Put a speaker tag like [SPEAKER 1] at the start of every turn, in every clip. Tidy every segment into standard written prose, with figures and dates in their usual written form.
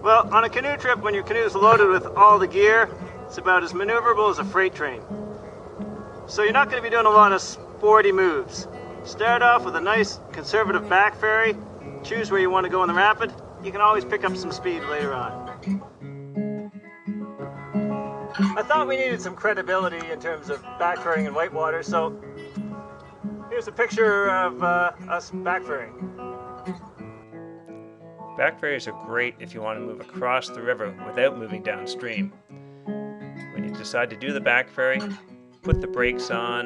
[SPEAKER 1] Well, on a canoe trip, when your canoe is loaded with all the gear, it's about as maneuverable as a freight train. So you're not going to be doing a lot of sporty moves. Start off with a nice conservative back ferry, choose where you want to go in the rapid. You can always pick up some speed later on. I thought we needed some credibility in terms of back ferrying in whitewater, so here's a picture of us back ferrying.
[SPEAKER 2] Backferries are great if you want to move across the river without moving downstream. When you decide to do the backferry, put the brakes on,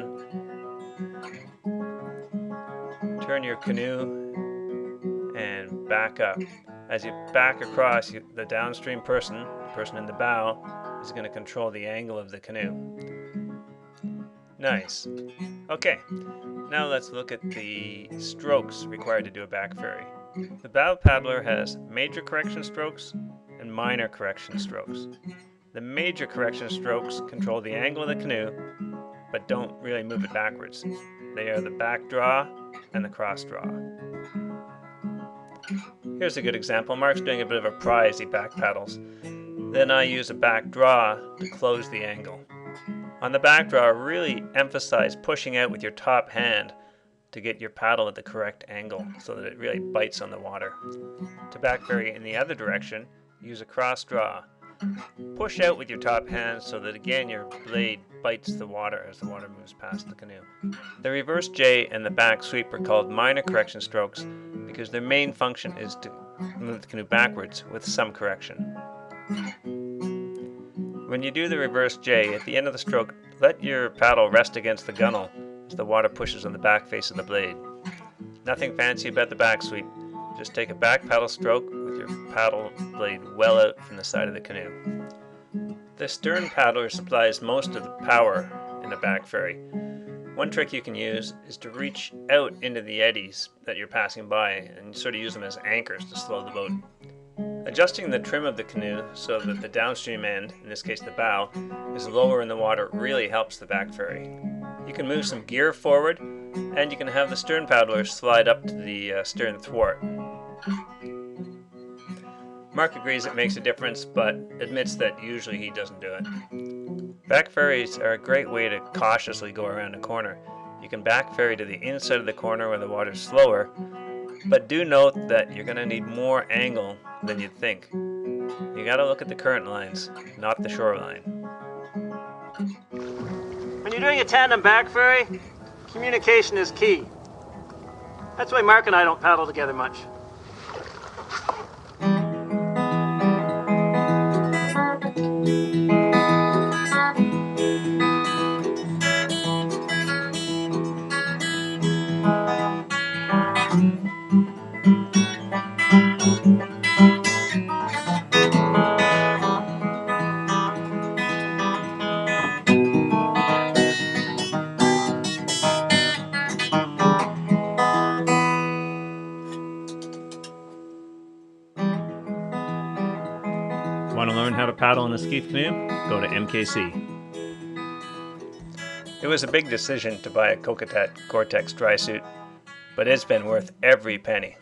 [SPEAKER 2] turn your canoe, and back up. As you back across, the downstream person, the person in the bow, is going to control the angle of the canoe. Nice. Okay, now let's look at the strokes required to do a backferry. The bow paddler has major correction strokes and minor correction strokes. The major correction strokes control the angle of the canoe, but don't really move it backwards. They are the back draw and the cross draw. Here's a good example. Mark's doing a bit of a prize, he back paddles. Then I use a back draw to close the angle. On the back draw, really emphasize pushing out with your top hand to get your paddle at the correct angle so that it really bites on the water. To backferry in the other direction, use a cross draw. Push out with your top hand so that again your blade bites the water as the water moves past the canoe. The reverse J and the back sweep are called minor correction strokes because their main function is to move the canoe backwards with some correction. When you do the reverse J, at the end of the stroke, let your paddle rest against the gunnel as the water pushes on the back face of the blade. Nothing fancy about the back sweep. Just take a back paddle stroke with your paddle blade well out from the side of the canoe. The stern paddler supplies most of the power in a back ferry. One trick you can use is to reach out into the eddies that you're passing by and sort of use them as anchors to slow the boat. Adjusting the trim of the canoe so that the downstream end, in this case the bow, is lower in the water really helps the back ferry. You can move some gear forward, and you can have the stern paddler slide up to the stern thwart. Mark agrees it makes a difference, but admits that usually he doesn't do it. Back ferries are a great way to cautiously go around a corner. You can back ferry to the inside of the corner where the water's slower, but do note that you're going to need more angle than you'd think. You got to look at the current lines, not the shoreline.
[SPEAKER 1] When you're doing a tandem back ferry, communication is key. That's why Mark and I don't paddle together much.
[SPEAKER 2] Want to learn how to paddle in a ski canoe? Go to MKC. It was a big decision to buy a Coquetet Gore-Tex dry suit, but it's been worth every penny.